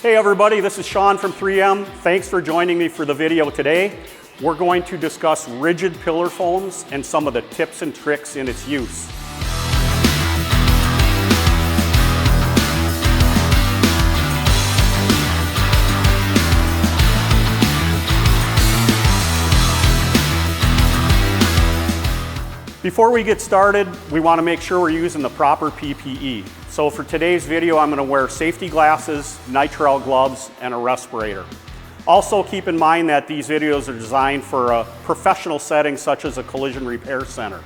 Hey everybody, this is Shawn from 3M. Thanks for joining me for the video today. We're going to discuss rigid pillar foams and some of the tips and tricks in its use. Before we get started, we want to make sure we're using the proper PPE. So for today's video, I'm going to wear safety glasses, nitrile gloves, and a respirator. Also keep in mind that these videos are designed for a professional setting such as a collision repair center.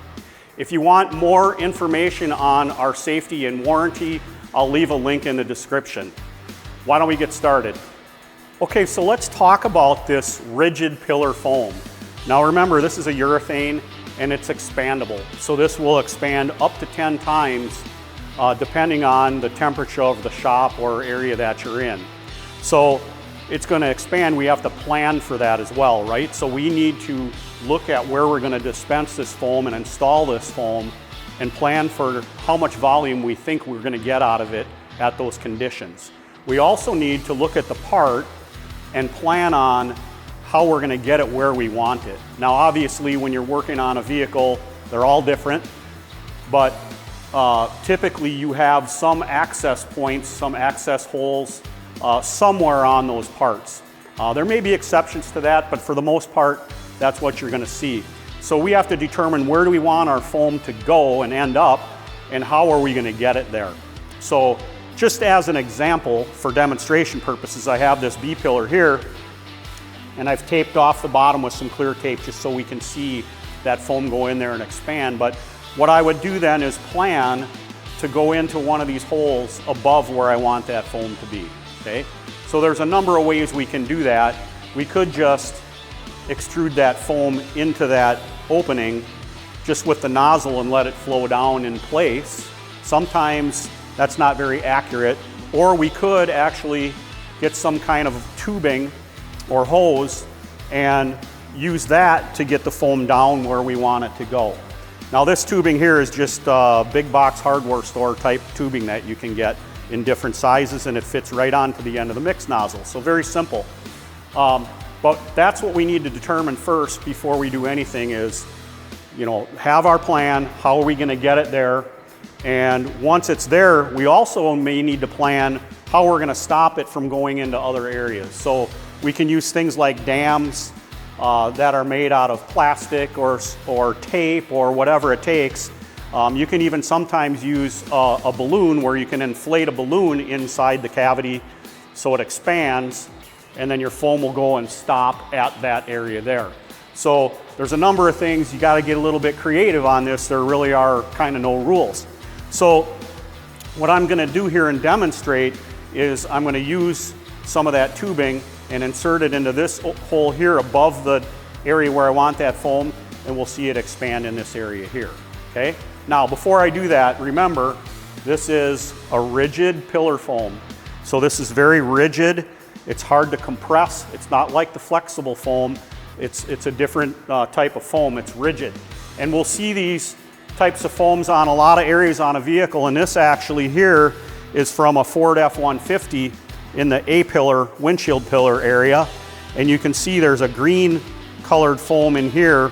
If you want more information on our safety and warranty, I'll leave a link in the description. Why don't we get started? Okay, so let's talk about this rigid pillar foam. Now remember, this is a urethane and it's expandable. So this will expand up to 10 times depending on the temperature of the shop or area that you're in. So it's going to expand. We have to plan for that as well, right? So we need to look at where we're going to dispense this foam and install this foam and plan for how much volume we think we're going to get out of it at those conditions. We also need to look at the part and plan on how we're going to get it where we want it. Now obviously when you're working on a vehicle, they're all different, but typically you have some access points, some access holes somewhere on those parts. There may be exceptions to that, but for the most part, that's what you're going to see. So we have to determine where do we want our foam to go and end up, and how are we going to get it there. So just as an example, for demonstration purposes, I have this B-pillar here, and I've taped off the bottom with some clear tape just so we can see that foam go in there and expand. But what I would do then is plan to go into one of these holes above where I want that foam to be, okay? So there's a number of ways we can do that. We could just extrude that foam into that opening just with the nozzle and let it flow down in place. Sometimes that's not very accurate. Or we could actually get some kind of tubing or hose and use that to get the foam down where we want it to go. Now this tubing here is just a big box hardware store type tubing that you can get in different sizes, and it fits right onto the end of the mix nozzle. So very simple. But that's what we need to determine first before we do anything is, have our plan, how are we going to get it there, and once it's there, we also may need to plan how we're going to stop it from going into other areas. So we can use things like dams that are made out of plastic or tape or whatever it takes. You can even sometimes use a balloon where you can inflate a balloon inside the cavity so it expands, and then your foam will go and stop at that area there. So there's a number of things. You got to get a little bit creative on this. There really are kind of no rules. So what I'm going to do here and demonstrate is I'm going to use some of that tubing and insert it into this hole here above the area where I want that foam, and we'll see it expand in this area here, okay? Now, before I do that, remember, this is a rigid pillar foam. So this is very rigid. It's hard to compress. It's not like the flexible foam. It's a different type of foam. It's rigid. And we'll see these types of foams on a lot of areas on a vehicle, and this actually here is from a Ford F-150 in the A-pillar, windshield pillar area. And you can see there's a green colored foam in here,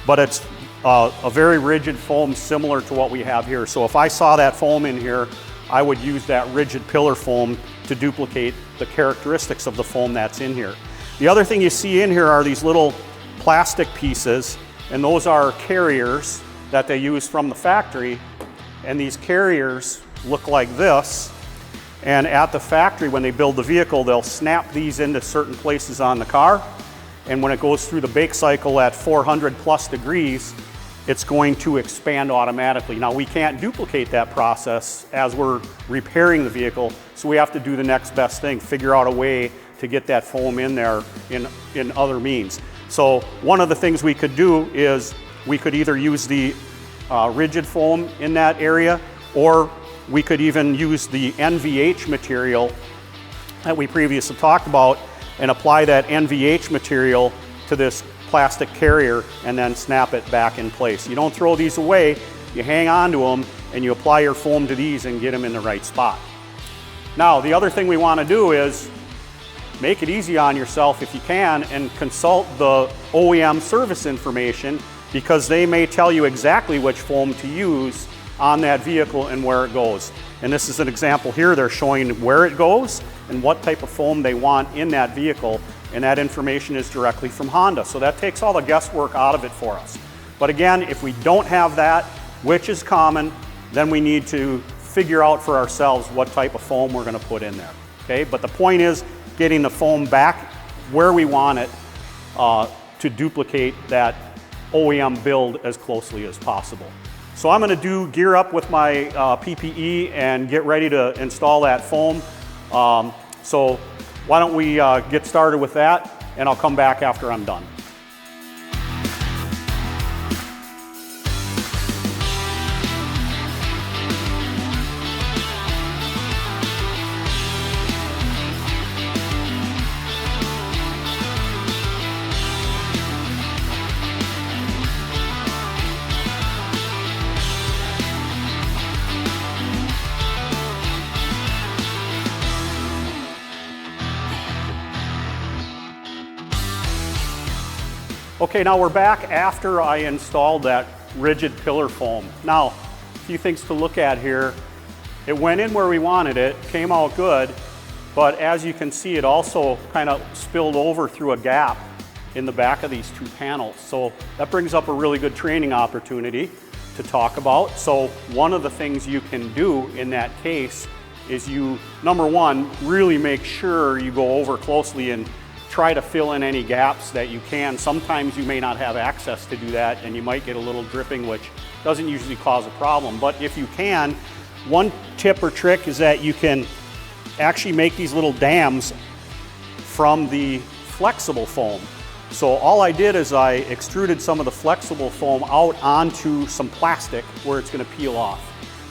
but it's a very rigid foam similar to what we have here. So if I saw that foam in here, I would use that rigid pillar foam to duplicate the characteristics of the foam that's in here. The other thing you see in here are these little plastic pieces, and those are carriers that they use from the factory. And these carriers look like this. And at the factory, when they build the vehicle, they'll snap these into certain places on the car. And when it goes through the bake cycle at 400 plus degrees, it's going to expand automatically. Now, we can't duplicate that process as we're repairing the vehicle, so we have to do the next best thing, figure out a way to get that foam in there in other means. So one of the things we could do is we could either use the rigid foam in that area, or we could even use the NVH material that we previously talked about and apply that NVH material to this plastic carrier and then snap it back in place. You don't throw these away, you hang on to them and you apply your foam to these and get them in the right spot. Now, the other thing we want to do is make it easy on yourself if you can and consult the OEM service information, because they may tell you exactly which foam to use on that vehicle and where it goes. And this is an example here. They're showing where it goes and what type of foam they want in that vehicle, and that information is directly from Honda. So that takes all the guesswork out of it for us. But again, if we don't have that, which is common, then we need to figure out for ourselves what type of foam we're going to put in there. Okay? But the point is getting the foam back where we want it to duplicate that OEM build as closely as possible. So I'm going to gear up with my PPE and get ready to install that foam. So why don't we get started with that, and I'll come back after I'm done. Okay, now we're back after I installed that rigid pillar foam. Now, a few things to look at here. It went in where we wanted it, came out good, but as you can see, it also kind of spilled over through a gap in the back of these two panels. So that brings up a really good training opportunity to talk about. So one of the things you can do in that case is you, number one, really make sure you go over closely and try to fill in any gaps that you can. Sometimes you may not have access to do that, and you might get a little dripping, which doesn't usually cause a problem. But if you can, one tip or trick is that you can actually make these little dams from the flexible foam. So all I did is I extruded some of the flexible foam out onto some plastic where it's going to peel off.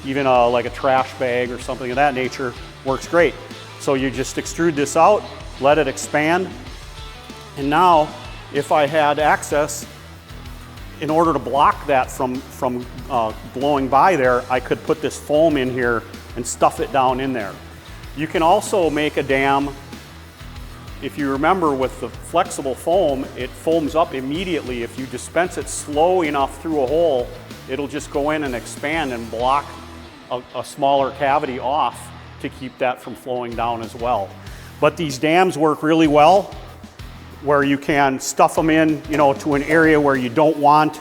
Even like a trash bag or something of that nature works great. So you just extrude this out, let it expand. And now, if I had access, in order to block that from blowing by there, I could put this foam in here and stuff it down in there. You can also make a dam. If you remember, with the flexible foam, it foams up immediately. If you dispense it slow enough through a hole, it'll just go in and expand and block a smaller cavity off to keep that from flowing down as well. But these dams work really well, where you can stuff them in, to an area where you don't want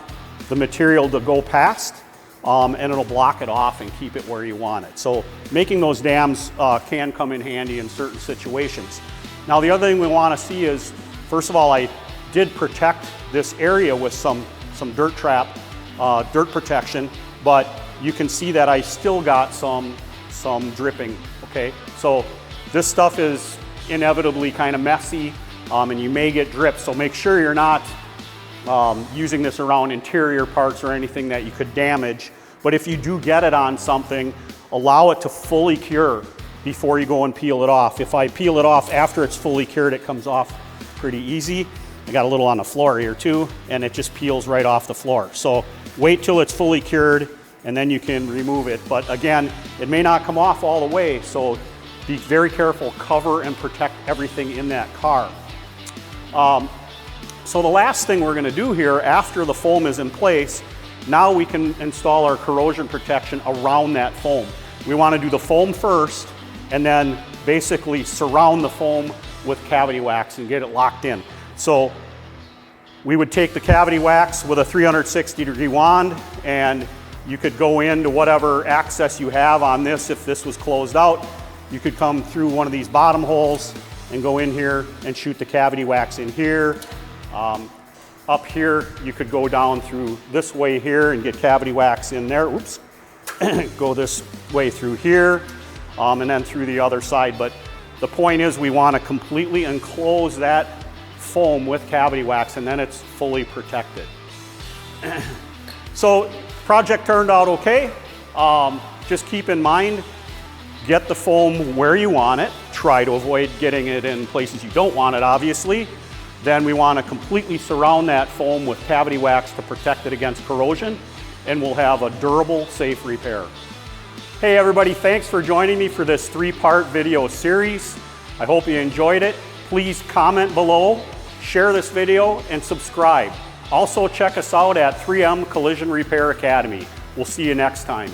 the material to go past, and it'll block it off and keep it where you want it. So making those dams can come in handy in certain situations. Now, the other thing we want to see is, first of all, I did protect this area with some dirt protection, but you can see that I still got some dripping. Okay, so this stuff is inevitably kind of messy, and you may get drips, so make sure you're not using this around interior parts or anything that you could damage. But if you do get it on something, allow it to fully cure before you go and peel it off. If I peel it off after it's fully cured, it comes off pretty easy. I got a little on the floor here too, and it just peels right off the floor. So wait till it's fully cured, and then you can remove it. But again, it may not come off all the way, so be very careful, cover and protect everything in that car. So the last thing we're going to do here, after the foam is in place, now we can install our corrosion protection around that foam. We want to do the foam first, and then basically surround the foam with cavity wax and get it locked in. So we would take the cavity wax with a 360-degree wand, and you could go into whatever access you have on this. If this was closed out, you could come through one of these bottom holes and go in here and shoot the cavity wax in here. Up here, you could go down through this way here and get cavity wax in there. Oops. Go this way through here, and then through the other side. But the point is, we want to completely enclose that foam with cavity wax, and then it's fully protected. So project turned out okay. Just keep in mind, get the foam where you want it. Try to avoid getting it in places you don't want it, obviously. Then we want to completely surround that foam with cavity wax to protect it against corrosion, and we'll have a durable, safe repair. Hey everybody, thanks for joining me for this 3-part video series. I hope you enjoyed it. Please comment below, share this video, and subscribe. Also check us out at 3M Collision Repair Academy. We'll see you next time.